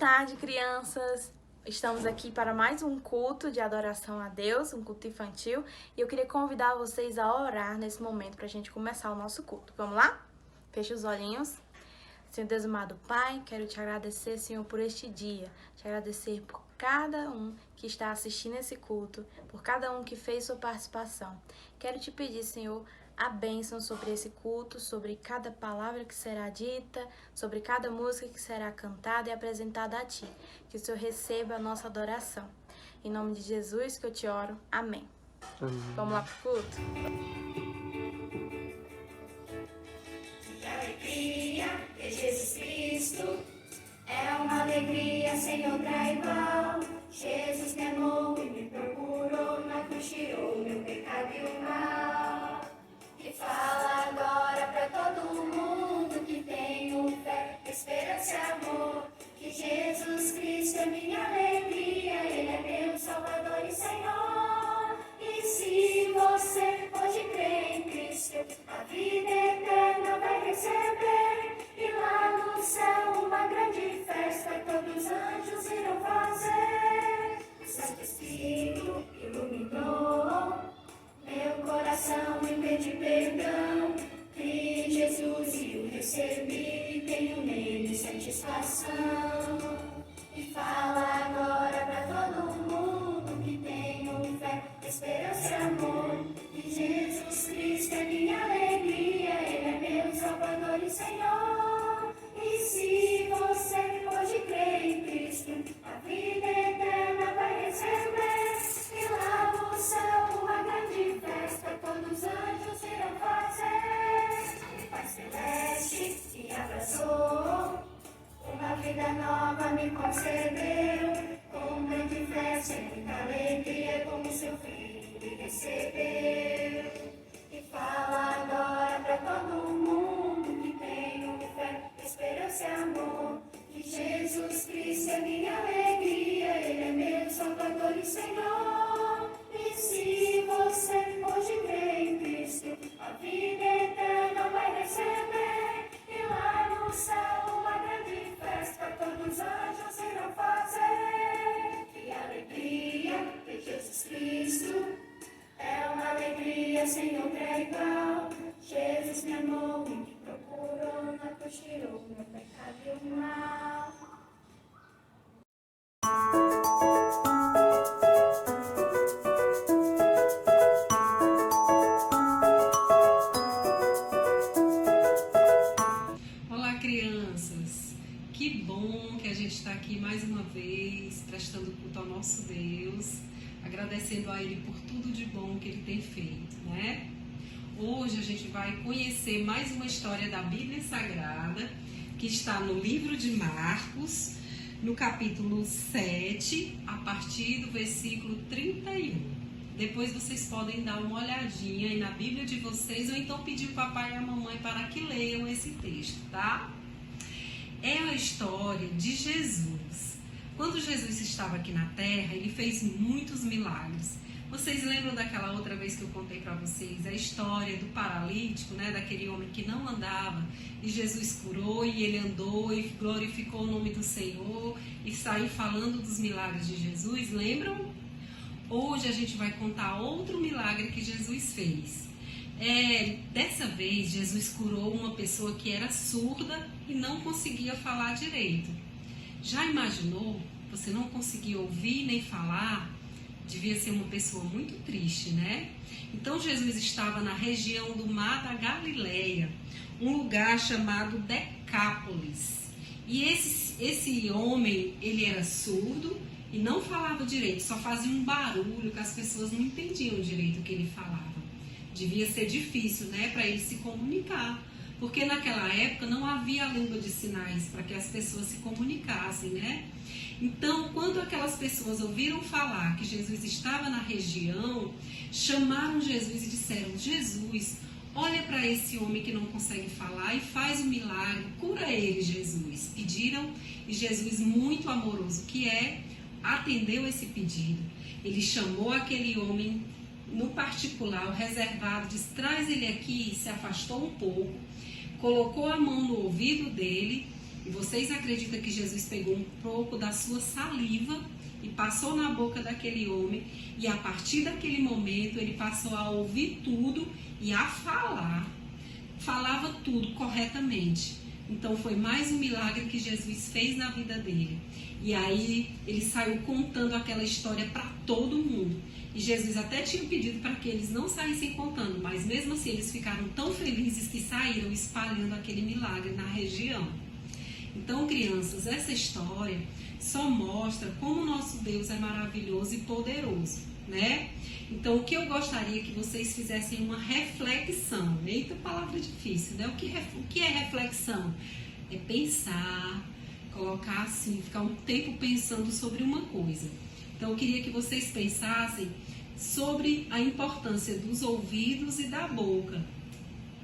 tarde, crianças! Estamos aqui para mais um culto de adoração a Deus, um culto infantil, e eu queria convidar vocês a orar nesse momento para a gente começar o nosso culto. Vamos lá? Feche os olhinhos. Senhor Deus amado Pai, quero te agradecer, Senhor, por este dia, te agradecer por cada um que está assistindo esse culto, por cada um que fez sua participação. Quero te pedir, Senhor, a bênção sobre esse culto, sobre cada palavra que será dita, sobre cada música que será cantada e apresentada a Ti. Que o Senhor receba a nossa adoração. Em nome de Jesus que eu te oro. Amém. Vamos lá pro culto? Que alegria ter Jesus Cristo, é uma alegria sem outra igual. Jesus me amou e me procurou, na cruz tirou meu pecado e o mal. E fala agora pra todo mundo que tenho fé, esperança e amor, que Jesus Cristo é minha alegria, Ele é meu Salvador e Senhor. E se você hoje crê em Cristo, a vida eterna vai receber, e lá no céu uma grande festa todos os anjos irão fazer. O Santo Espírito iluminou meu coração e pedi perdão, criei em Jesus e o recebi, tenho nele satisfação. E fala agora pra todo mundo que tenho fé, esperança e amor, que Jesus Cristo é minha alegria, Ele é meu Salvador e Senhor. E se você hoje crê em Cristo, a vida eterna vai receber, e lá no céu uma grande festa todos os anjos irão fazer. O Pai Celeste me abraçou, uma vida nova me concedeu, com grande festa e muita alegria, como seu filho me recebeu. E fala agora pra todo mundo que tenho fé, esperança e amor, que Jesus Cristo é minha alegria, Ele é meu Salvador e Senhor. E se você hoje crê em Cristo, a vida eterna vai receber, e lá no céu uma grande festa todos os anjos irão fazer. Que alegria ter Jesus Cristo, é uma alegria sem outra igual. Jesus me amou e me procurou, na cruz tirou meu pecado e o mal. Olá, crianças! Que bom que a gente está aqui mais uma vez, prestando culto ao nosso Deus, agradecendo a Ele por tudo de bom que Ele tem feito, né? Hoje a gente vai conhecer mais uma história da Bíblia Sagrada, que está no livro de Marcos, no capítulo 7, a partir do versículo 31. Depois vocês podem dar uma olhadinha aí na Bíblia de vocês, ou então pedir o papai e a mamãe para que leiam esse texto, tá? É a história de Jesus. Quando Jesus estava aqui na terra, ele fez muitos milagres. Vocês lembram daquela outra vez que eu contei para vocês a história do paralítico, né? Daquele homem que não andava e Jesus curou e ele andou e glorificou o nome do Senhor e saiu falando dos milagres de Jesus, lembram? Hoje a gente vai contar outro milagre que Jesus fez. Dessa vez Jesus curou uma pessoa que era surda e não conseguia falar direito. Já imaginou? Você não conseguia ouvir nem falar? Devia ser uma pessoa muito triste, né? Então Jesus estava na região do Mar da Galileia, um lugar chamado Decápolis. E esse homem, ele era surdo e não falava direito, só fazia um barulho que as pessoas não entendiam direito o que ele falava. Devia ser difícil, né, para ele se comunicar, porque naquela época não havia língua de sinais para que as pessoas se comunicassem, né? Então, quando aquelas pessoas ouviram falar que Jesus estava na região, chamaram Jesus e disseram: Jesus, olha para esse homem que não consegue falar e faz um milagre, cura ele, Jesus. Pediram e Jesus, muito amoroso que é, atendeu esse pedido. Ele chamou aquele homem no particular, o reservado, disse: traz ele aqui, se afastou um pouco, colocou a mão no ouvido dele E vocês acreditam que Jesus pegou um pouco da sua saliva e passou na boca daquele homem, e a partir daquele momento ele passou a ouvir tudo e a falar. Falava tudo corretamente. Então foi mais um milagre que Jesus fez na vida dele. E aí ele saiu contando aquela história para todo mundo. E Jesus até tinha pedido para que eles não saíssem contando, mas mesmo assim eles ficaram tão felizes que saíram espalhando aquele milagre na região. Então, crianças, essa história só mostra como o nosso Deus é maravilhoso e poderoso, né? Então, o que eu gostaria que vocês fizessem uma reflexão. Eita, palavra difícil, né? O que é reflexão? É pensar, colocar assim, ficar um tempo pensando sobre uma coisa. Então, eu queria que vocês pensassem sobre a importância dos ouvidos e da boca.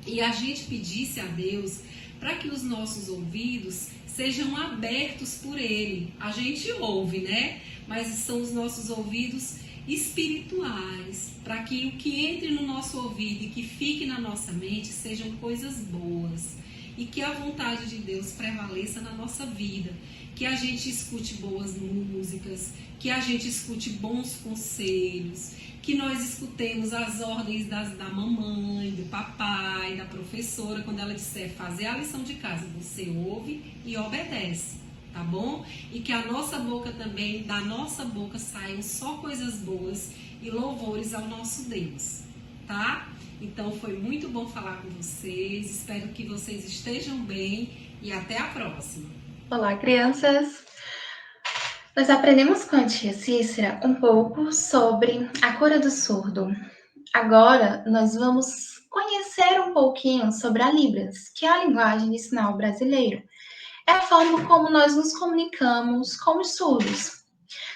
E a gente pedisse a Deus para que os nossos ouvidos sejam abertos por Ele. A gente ouve, né? Mas são os nossos ouvidos espirituais, para que o que entre no nosso ouvido e que fique na nossa mente sejam coisas boas. E que a vontade de Deus prevaleça na nossa vida. Que a gente escute boas músicas, que a gente escute bons conselhos, que nós escutemos as ordens da mamãe, do papai, da professora, quando ela disser fazer a lição de casa, você ouve e obedece, tá bom? E que a nossa boca também, da nossa boca saiam só coisas boas e louvores ao nosso Deus, tá? Então foi muito bom falar com vocês, espero que vocês estejam bem e até a próxima. Olá, crianças! Nós aprendemos com a tia Cícera um pouco sobre a cura do surdo. Agora, nós vamos conhecer um pouquinho sobre a Libras, que é a linguagem de sinal brasileiro. É a forma como nós nos comunicamos com os surdos.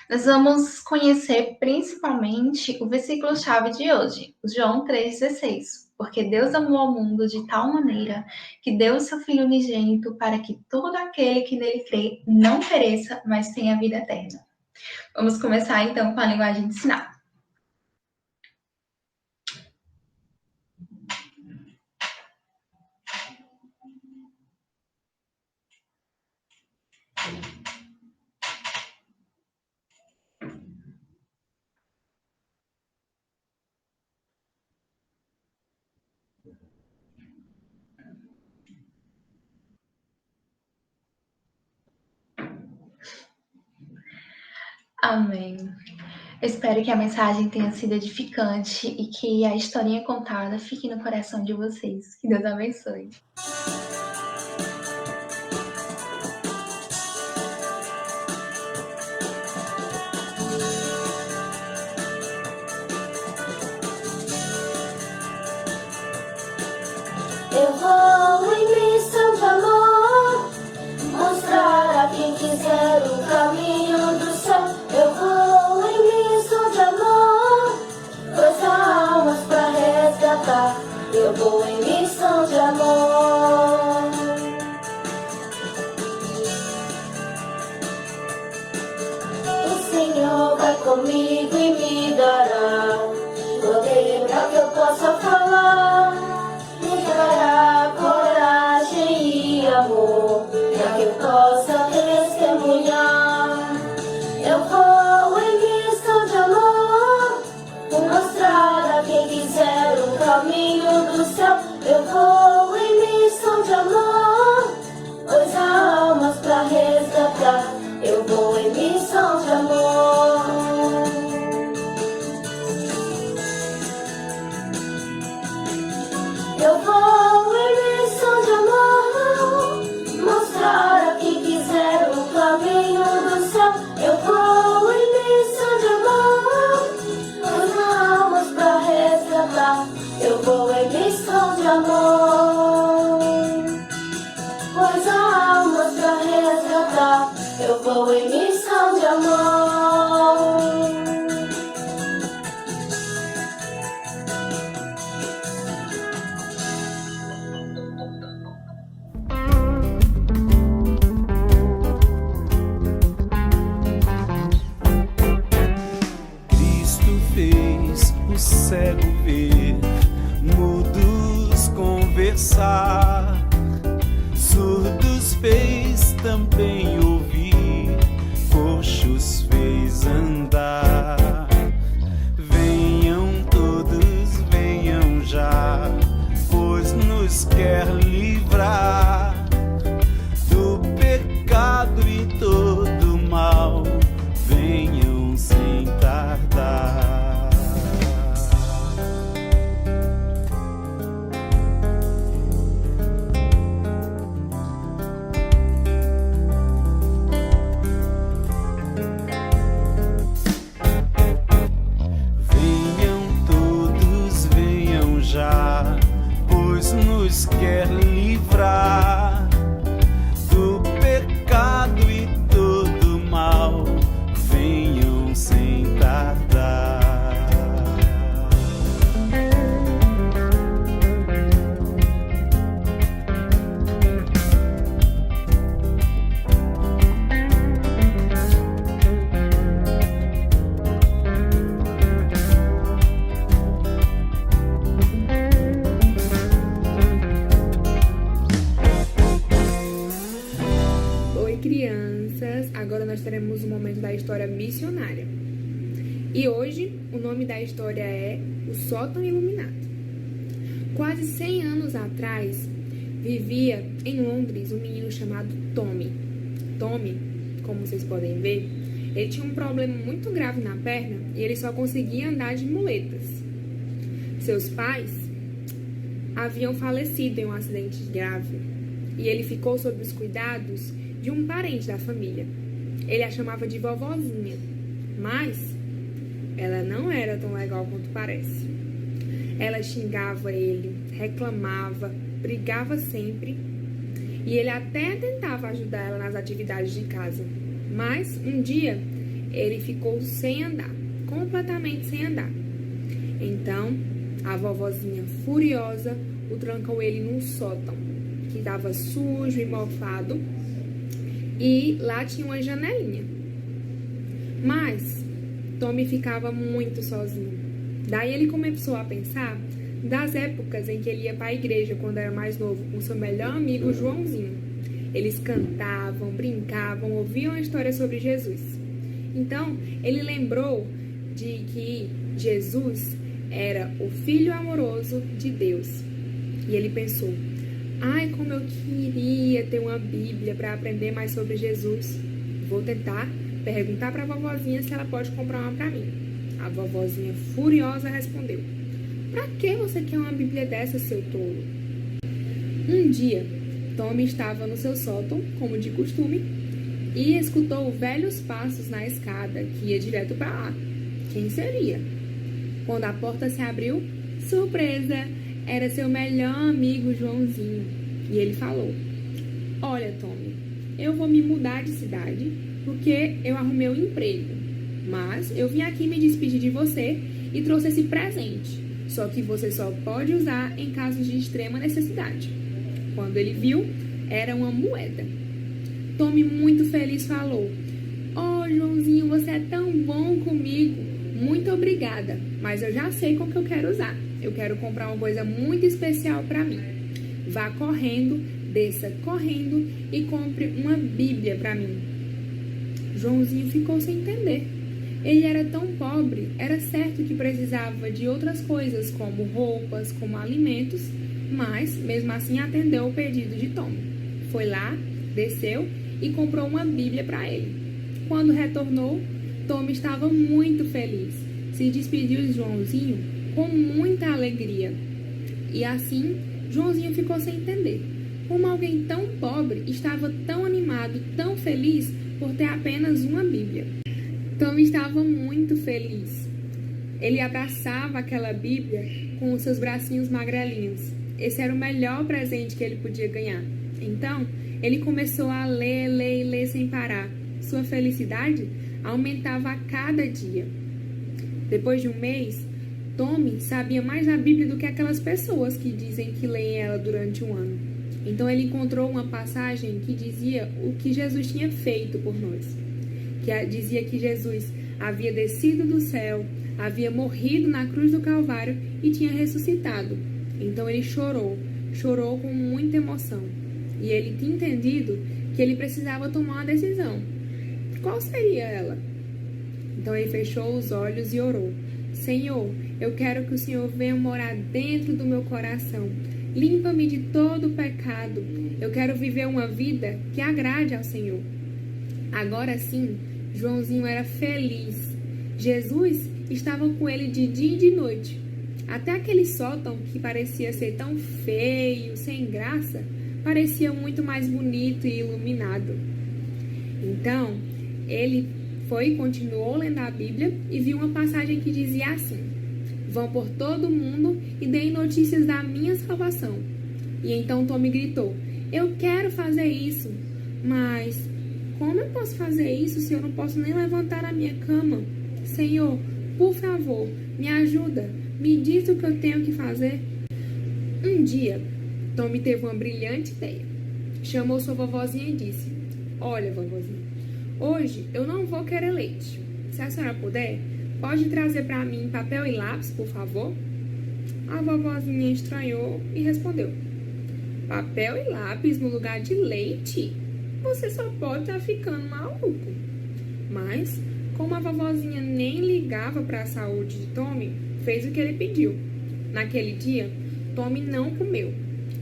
Nós vamos conhecer principalmente o versículo-chave de hoje, João 3,16. Porque Deus amou ao mundo de tal maneira que deu o seu Filho unigênito para que todo aquele que nele crê não pereça, mas tenha vida eterna. Vamos começar então com a linguagem de sinal. Amém. Eu espero que a mensagem tenha sido edificante e que a historinha contada fique no coração de vocês. Que Deus abençoe. Eu vou em missão de amor, mostrar a quem quiser o caminho do céu. Eu vou em missão de amor, pois há almas pra resgatar. Eu vou em missão de amor. O Senhor vai comigo e me dará poder para que eu possa falar. Me dará coragem e amor para que eu possa testemunhar. Eu vou em missão de amor, mostrar a quem quiser o caminho do céu. Eu vou em missão de amor, pois há almas para resgatar. Eu vou em missão de amor. Eu vou em missão de amor, mostrar a quem quiser o caminho do céu. Eu vou em missão de amor, pois há almas pra resgatar. Eu vou em missão de amor, pois há almas pra resgatar. Eu vou em missão de amor. O cego ver, mudos conversar, surdos fez também ouvi, coxos fez andar. Venham todos, venham já, pois nos quer livrar do pecado e todo mal. Venham sem tardar. Venham todos, venham já, pois nos quer livrar do pecado e todo mal. Venham sem tardar. Oi, crianças! Agora nós teremos um momento da história missionária. E hoje o nome da história é O Sótão Iluminado. Quase 100 anos atrás, vivia em Londres um menino chamado Tommy. Tommy, como vocês podem ver, ele tinha um problema muito grave na perna e ele só conseguia andar de muletas. Seus pais haviam falecido em um acidente grave e ele ficou sob os cuidados de um parente da família. Ele a chamava de vovozinha, mas ela não era tão legal quanto parece. Ela xingava ele, reclamava, brigava sempre e ele até tentava ajudar ela nas atividades de casa. Mas um dia ele ficou sem andar, completamente sem andar. Então a vovozinha, furiosa, o trancou ele num sótão que estava sujo e mofado. E lá tinha uma janelinha. Mas Tommy ficava muito sozinho. Daí ele começou a pensar das épocas em que ele ia para a igreja quando era mais novo com seu melhor amigo Joãozinho. Eles cantavam, brincavam, ouviam a história sobre Jesus. Então ele lembrou de que Jesus era o Filho amoroso de Deus. E ele pensou: ai, como eu queria ter uma Bíblia para aprender mais sobre Jesus. Vou tentar perguntar para a vovozinha se ela pode comprar uma para mim. A vovozinha, furiosa, respondeu: para que você quer uma Bíblia dessa, seu tolo? Um dia, Tommy estava no seu sótão, como de costume, e escutou velhos passos na escada que ia direto para lá. Quem seria? Quando a porta se abriu, surpresa! Era seu melhor amigo Joãozinho. E ele falou: olha, Tommy, eu vou me mudar de cidade porque eu arrumei um emprego. Mas eu vim aqui me despedir de você e trouxe esse presente. Só que você só pode usar em casos de extrema necessidade. Quando ele viu, era uma moeda. Tommy, muito feliz, falou: oh, Joãozinho, você é tão bom comigo. Muito obrigada, mas eu já sei qual que eu quero usar. Eu quero comprar uma coisa muito especial para mim. Vá correndo, desça correndo e compre uma Bíblia para mim. Joãozinho ficou sem entender. Ele era tão pobre, era certo que precisava de outras coisas, como roupas, como alimentos, mas mesmo assim atendeu o pedido de Tom. Foi lá, desceu e comprou uma Bíblia para ele. Quando retornou, Tom estava muito feliz. Se despediu de Joãozinho com muita alegria. E assim, Joãozinho ficou sem entender como alguém tão pobre estava tão animado, tão feliz por ter apenas uma Bíblia. Tom estava muito feliz. Ele abraçava aquela Bíblia com os seus bracinhos magrelinhos. Esse era o melhor presente que ele podia ganhar. Então, ele começou a ler, ler e ler sem parar. Sua felicidade aumentava a cada dia. Depois de um mês, Tommy sabia mais da Bíblia do que aquelas pessoas que dizem que leem ela durante um ano. Então ele encontrou uma passagem que dizia o que Jesus tinha feito por nós. Que dizia que Jesus havia descido do céu, havia morrido na cruz do Calvário e tinha ressuscitado. Então ele chorou com muita emoção. E ele tinha entendido que ele precisava tomar uma decisão. Qual seria ela? Então ele fechou os olhos e orou. Senhor, eu quero que o Senhor venha morar dentro do meu coração. Limpa-me de todo o pecado. Eu quero viver uma vida que agrade ao Senhor. Agora sim, Joãozinho era feliz. Jesus estava com ele de dia e de noite. Até aquele sótão que parecia ser tão feio, sem graça, parecia muito mais bonito e iluminado. Então, ele foi e continuou lendo a Bíblia e viu uma passagem que dizia assim: vão por todo mundo e deem notícias da minha salvação. E então Tommy gritou: eu quero fazer isso, mas como eu posso fazer isso se eu não posso nem levantar a minha cama? Senhor, por favor, me ajuda, me diz o que eu tenho que fazer. Um dia, Tommy teve uma brilhante ideia. Chamou sua vovozinha e disse: olha, vovozinha, hoje eu não vou querer leite. Se a senhora puder, pode trazer para mim papel e lápis, por favor? A vovozinha estranhou e respondeu: papel e lápis no lugar de leite? Você só pode estar ficando maluco. Mas, como a vovozinha nem ligava para a saúde de Tommy, fez o que ele pediu. Naquele dia, Tommy não comeu.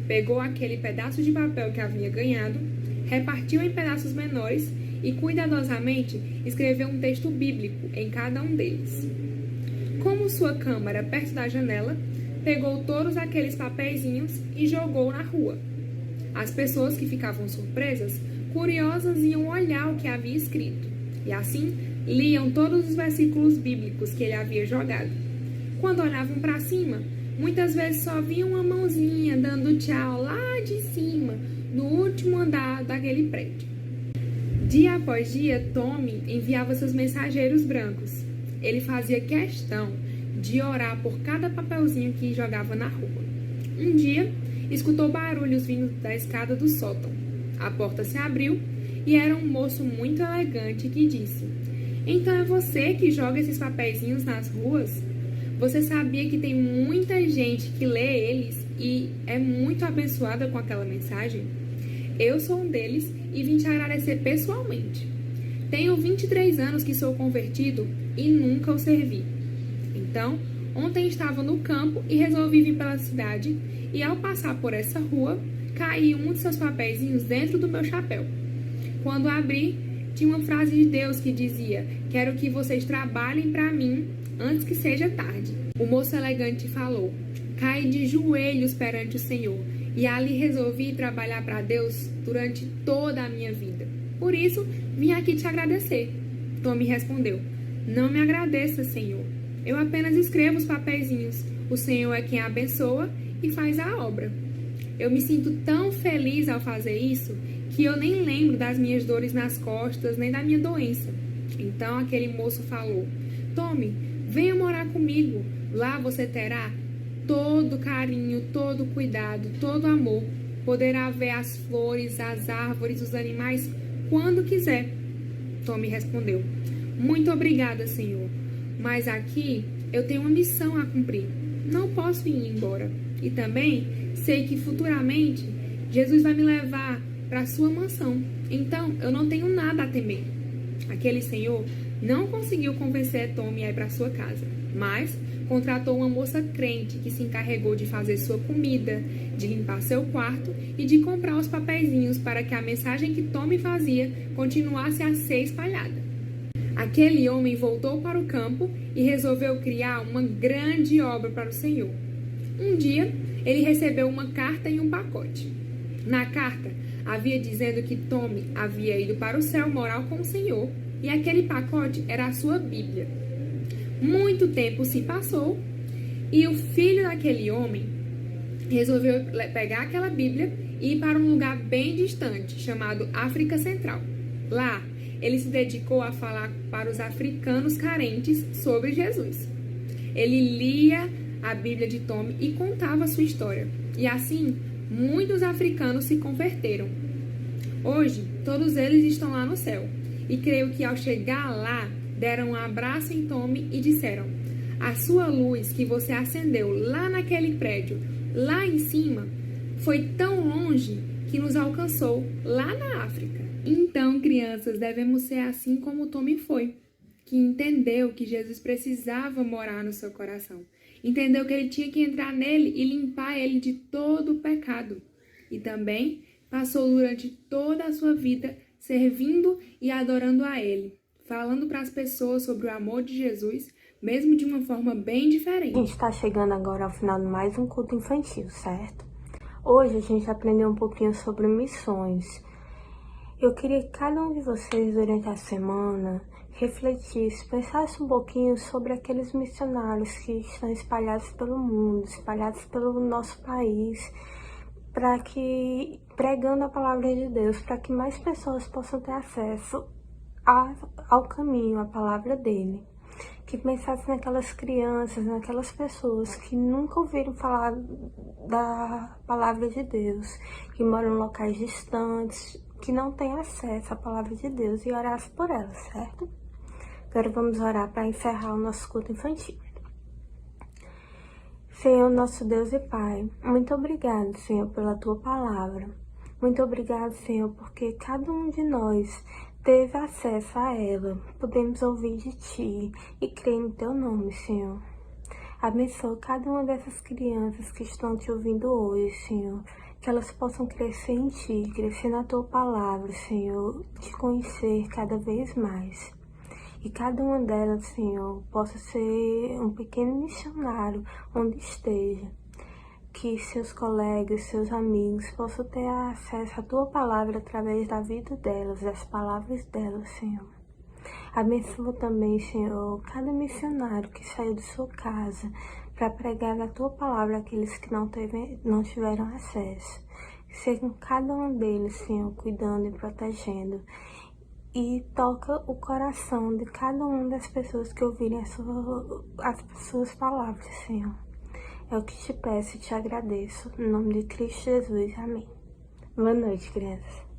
Pegou aquele pedaço de papel que havia ganhado, repartiu em pedaços menores e cuidadosamente escreveu um texto bíblico em cada um deles. Como sua cama era perto da janela, pegou todos aqueles papeizinhos e jogou na rua. As pessoas que ficavam surpresas, curiosas, iam olhar o que havia escrito, e assim liam todos os versículos bíblicos que ele havia jogado. Quando olhavam para cima, muitas vezes só viam uma mãozinha dando tchau lá de cima, no último andar daquele prédio. Dia após dia, Tommy enviava seus mensageiros brancos. Ele fazia questão de orar por cada papelzinho que jogava na rua. Um dia, escutou barulhos vindo da escada do sótão. A porta se abriu e era um moço muito elegante que disse: então é você que joga esses papeizinhos nas ruas? Você sabia que tem muita gente que lê eles e é muito abençoada com aquela mensagem? Eu sou um deles e vim te agradecer pessoalmente. Tenho 23 anos que sou convertido e nunca o servi. Então, ontem estava no campo e resolvi vir pela cidade e ao passar por essa rua, caiu um de seus papeizinhos dentro do meu chapéu. Quando abri, tinha uma frase de Deus que dizia: quero que vocês trabalhem para mim antes que seja tarde. O moço elegante falou: caí de joelhos perante o Senhor e ali resolvi trabalhar para Deus durante toda a minha vida. Por isso, vim aqui te agradecer. Tommy respondeu: não me agradeça, Senhor. Eu apenas escrevo os papeizinhos. O Senhor é quem abençoa e faz a obra. Eu me sinto tão feliz ao fazer isso que eu nem lembro das minhas dores nas costas, nem da minha doença. Então aquele moço falou: Tommy, venha morar comigo. Lá você terá todo carinho, todo cuidado, todo amor. Poderá ver as flores, as árvores, os animais quando quiser. Tommy respondeu: muito obrigada, Senhor. Mas aqui eu tenho uma missão a cumprir. Não posso ir embora. E também sei que futuramente Jesus vai me levar para a sua mansão. Então eu não tenho nada a temer. Aquele senhor não conseguiu convencer Tommy a ir para sua casa, mas contratou uma moça crente que se encarregou de fazer sua comida, de limpar seu quarto e de comprar os papeizinhos para que a mensagem que Tommy fazia continuasse a ser espalhada. Aquele homem voltou para o campo e resolveu criar uma grande obra para o Senhor. Um dia, ele recebeu uma carta e um pacote. Na carta, havia dizendo que Tommy havia ido para o céu morar com o Senhor e aquele pacote era a sua Bíblia. Muito tempo se passou e o filho daquele homem resolveu pegar aquela Bíblia e ir para um lugar bem distante, chamado África Central. Lá, ele se dedicou a falar para os africanos carentes sobre Jesus. Ele lia a Bíblia de Tommy e contava a sua história. E assim, muitos africanos se converteram. Hoje, todos eles estão lá no céu. E creio que ao chegar lá, deram um abraço em Tommy e disseram: a sua luz que você acendeu lá naquele prédio, lá em cima, foi tão longe que nos alcançou lá na África. Então, crianças, devemos ser assim como Tommy foi, que entendeu que Jesus precisava morar no seu coração. Entendeu que ele tinha que entrar nele e limpar ele de todo o pecado. E também passou durante toda a sua vida servindo e adorando a ele, falando para as pessoas sobre o amor de Jesus, mesmo de uma forma bem diferente. A gente está chegando agora ao final de mais um culto infantil, certo? Hoje a gente aprendeu um pouquinho sobre missões. Eu queria que cada um de vocês, durante a semana, refletisse, pensasse um pouquinho sobre aqueles missionários que estão espalhados pelo mundo, espalhados pelo nosso país, para que, pregando a palavra de Deus, para que mais pessoas possam ter acesso ao caminho, à palavra dele. Que pensasse naquelas crianças, naquelas pessoas que nunca ouviram falar da palavra de Deus, que moram em locais distantes, que não têm acesso à palavra de Deus, e orasse por elas, certo? Agora vamos orar para encerrar o nosso culto infantil. Senhor, nosso Deus e Pai, muito obrigado, Senhor, pela Tua palavra. Muito obrigado, Senhor, porque cada um de nós teve acesso a ela. Podemos ouvir de Ti e crer no Teu nome, Senhor. Abençoa cada uma dessas crianças que estão Te ouvindo hoje, Senhor. Que elas possam crescer em Ti, crescer na Tua palavra, Senhor. Te conhecer cada vez mais. E cada uma delas, Senhor, possa ser um pequeno missionário onde esteja. Que seus colegas, seus amigos possam ter acesso à Tua palavra através da vida delas, das palavras delas, Senhor. Abençoa também, Senhor, cada missionário que saiu de sua casa para pregar a Tua palavra àqueles que não tiveram acesso. Seja cada um deles, Senhor, cuidando e protegendo. E toca o coração de cada uma das pessoas que ouvirem as suas palavras, Senhor. É o que te peço e te agradeço. Em nome de Cristo Jesus. Amém. Boa noite, crianças.